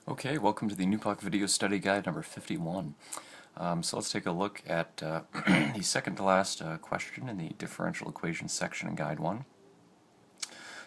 Okay, welcome to the NUPOC video study guide number 51. So let's take a look at the second to last question in the differential equation section in guide 1.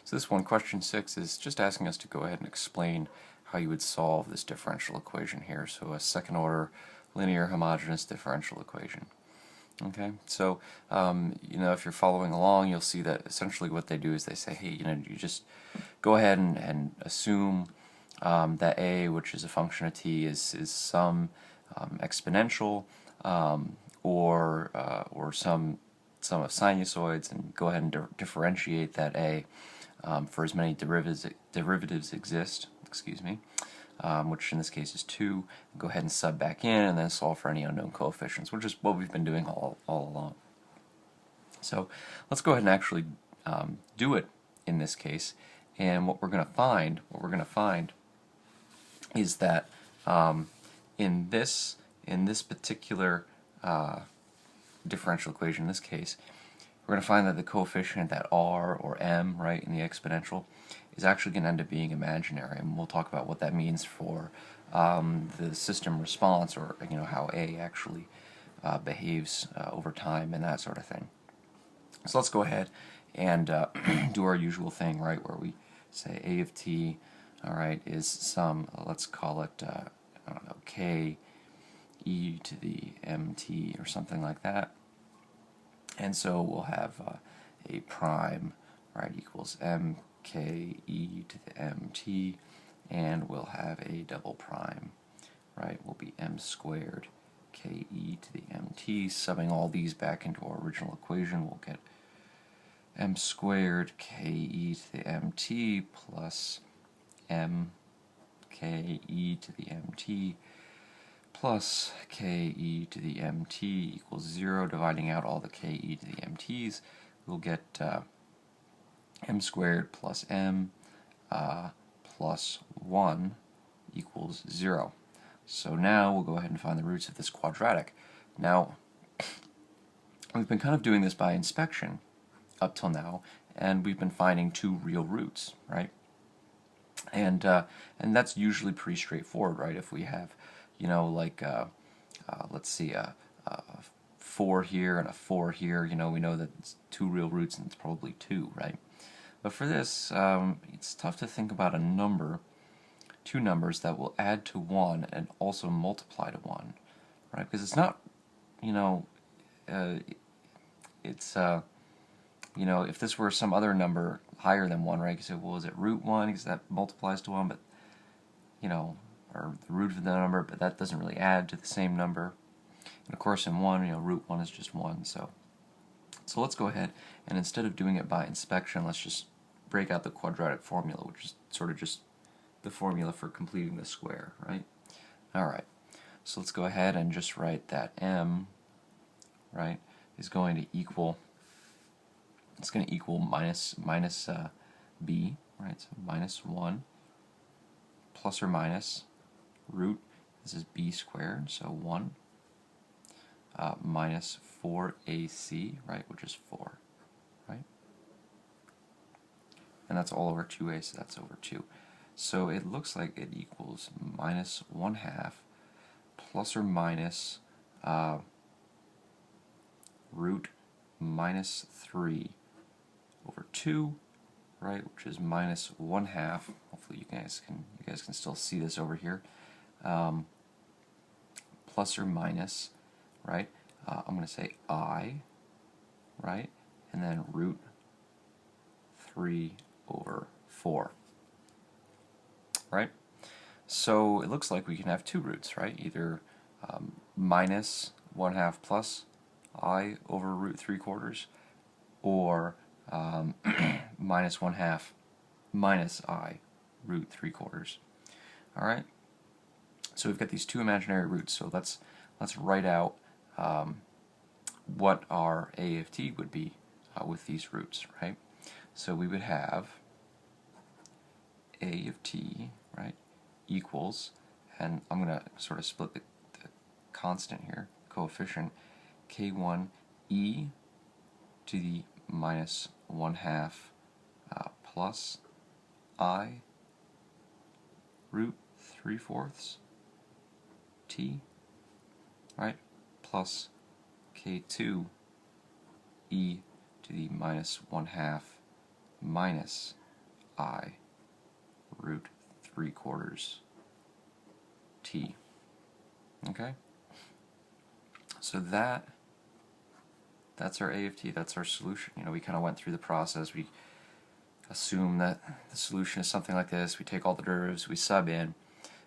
So this one, question 6, is just asking us to go ahead and explain how you would solve this differential equation here. So a second order linear homogeneous differential equation. Okay, so if you're following along, you'll see that essentially what they do is they say, hey, you just go ahead and assume that a, which is a function of t, is some exponential or some of sinusoids, and go ahead and differentiate that a for as many derivatives exist. Excuse me. Which in this case is 2, go ahead and sub back in and then solve for any unknown coefficients, which is what we've been doing all along. So let's go ahead and actually do it in this case, and what we're going to find is that in this particular differential equation, in this case, we're going to find that the coefficient, that r or m, right, in the exponential, is actually going to end up being imaginary, and we'll talk about what that means for the system response, or how a actually behaves over time and that sort of thing. So let's go ahead and do our usual thing, right, where we say a of t, all right, is some, let's call it, I don't know, k e to the mt or something like that. And so we'll have a prime, right, equals m k e to the mt, and we'll have a double prime, right, will be m squared k e to the mt. Subbing all these back into our original equation, we'll get m squared k e to the mt plus m k e to the mt plus k e to the mt equals 0. Dividing out all the k e to the mt's, we'll get m squared plus m plus 1 equals 0. So now we'll go ahead and find the roots of this quadratic. Now, we've been kind of doing this by inspection up till now, and we've been finding two real roots, right? And that's usually pretty straightforward, right? If we have, let's see, a 4 here and a 4 here, we know that it's two real roots and it's probably 2, right? But for this, it's tough to think about two numbers that will add to 1 and also multiply to 1, right? Because it's not, if this were some other number higher than 1, right, you could say, well, is it root 1, because that multiplies to 1, but, or the root of the number, but that doesn't really add to the same number. And of course, in 1, root 1 is just 1, so let's go ahead, and instead of doing it by inspection, let's just break out the quadratic formula, which is sort of just the formula for completing the square, right? Alright, so let's go ahead and just write that m, right, is going to equal, it's going to equal minus b, right, so minus 1 plus or minus root, this is b squared, so 1, minus 4ac, right, which is 4, right? And that's all over 2a, so that's over 2. So it looks like it equals minus 1/2 plus or minus root minus 3 over 2, right, which is minus 1/2. Hopefully you guys can still see this over here. Plus or minus, right, I'm going to say I, right, and then root 3 over 4, right? So it looks like we can have two roots, right, either minus 1/2 plus I over root 3/4, or minus 1/2 minus I root 3/4. All right. So we've got these two imaginary roots. So let's write out what our a of t would be with these roots, right? So we would have a of t, right, equals, and I'm going to sort of split the constant here, coefficient, k1 e to the minus 1/2 plus I root 3/4 t, right, plus k2 e to the minus 1/2 minus I root 3/4 t. Okay? So that's our A of t, that's our solution. You know, we kind of went through the process. We assume that the solution is something like this. We take all the derivatives, we sub in,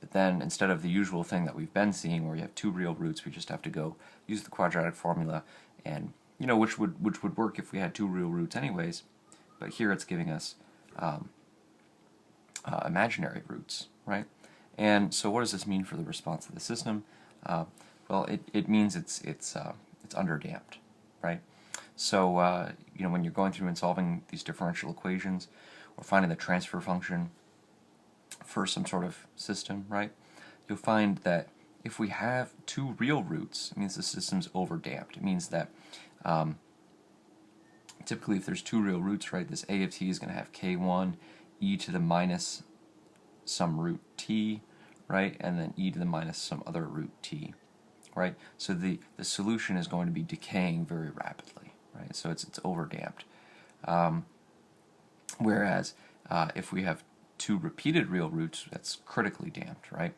but then instead of the usual thing that we've been seeing where you have two real roots, we just have to go use the quadratic formula, and you know, which would work if we had two real roots anyways, but here it's giving us imaginary roots, right? And so what does this mean for the response of the system? Well, it means it's underdamped, right? So you know, when you're going through and solving these differential equations or finding the transfer function for some sort of system, right, you'll find that if we have two real roots, it means the system's overdamped. It means that typically if there's two real roots, right, this A of t is going to have k1 e to the minus some root t, right, and then e to the minus some other root t, right? So the solution is going to be decaying very rapidly, right? So it's overdamped. Whereas if we have two repeated real roots, that's critically damped, right?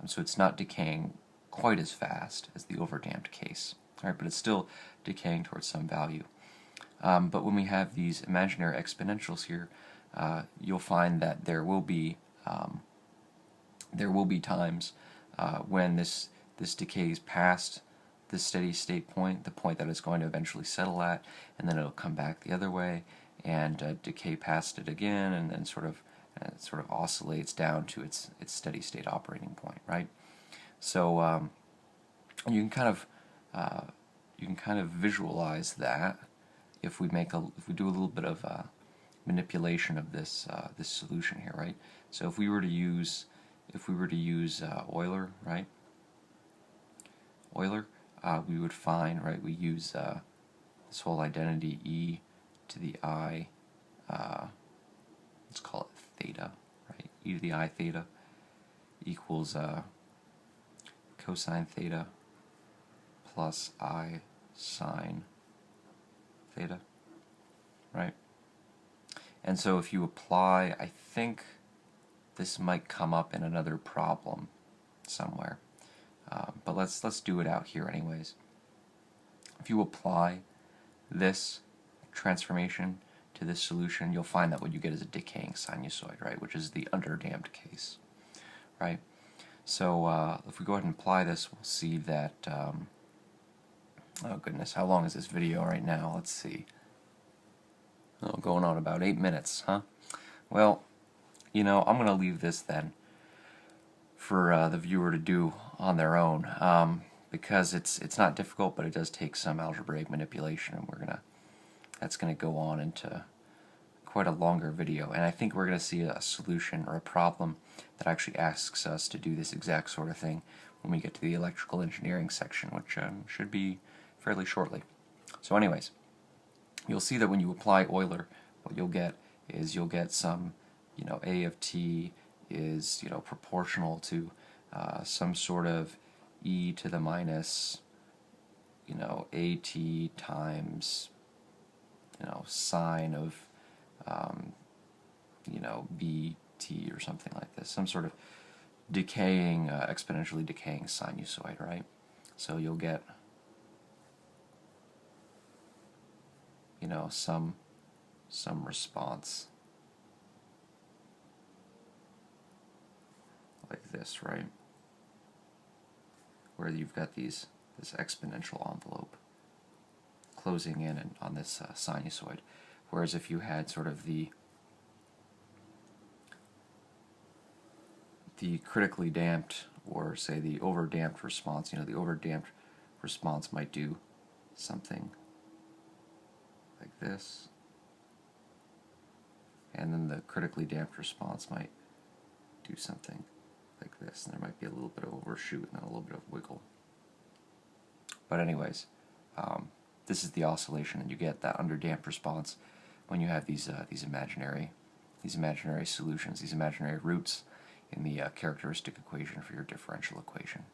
So it's not decaying quite as fast as the overdamped case, right? But it's still decaying towards some value. But when we have these imaginary exponentials here, you'll find that there will be times when this decays past the steady state point, the point that it's going to eventually settle at, and then it'll come back the other way and decay past it again, and then sort of oscillates down to its steady state operating point, right? So you can kind of visualize that if we do a little bit of manipulation of this this solution here, right? So if we were to use Euler, right? Euler, we would find, right, we use this whole identity e to the I, let's call it theta, right? E to the I theta equals cosine theta plus I sine theta, right? And so if you apply, I think this might come up in another problem somewhere, but let's do it out here anyways. If you apply this transformation to this solution, you'll find that what you get is a decaying sinusoid, right, which is the underdamped case, right? So if we go ahead and apply this, we'll see that, oh goodness, how long is this video right now? Let's see. Oh, going on about 8 minutes, huh? Well, you know, I'm going to leave this then for the viewer to do on their own, because it's not difficult, but it does take some algebraic manipulation, and that's gonna go on into quite a longer video. And I think we're gonna see a solution or a problem that actually asks us to do this exact sort of thing when we get to the electrical engineering section, which should be fairly shortly. So anyways, you'll see that when you apply Euler, what you'll get is you'll get some, you know, A of t is, you know, proportional to some sort of e to the minus, you know, at times, you know, sine of, you know, bt or something like this, some sort of decaying, exponentially decaying sinusoid, right? So you'll get, you know, some response like this, right? Where you've got this exponential envelope closing in on this sinusoid. Whereas if you had sort of the critically damped, or say the overdamped response, you know, the overdamped response might do something like this, and then the critically damped response might do something like this, and there might be a little bit of overshoot and a little bit of wiggle. But anyways, this is the oscillation, and you get that underdamped response when you have these imaginary solutions, these imaginary roots in the characteristic equation for your differential equation.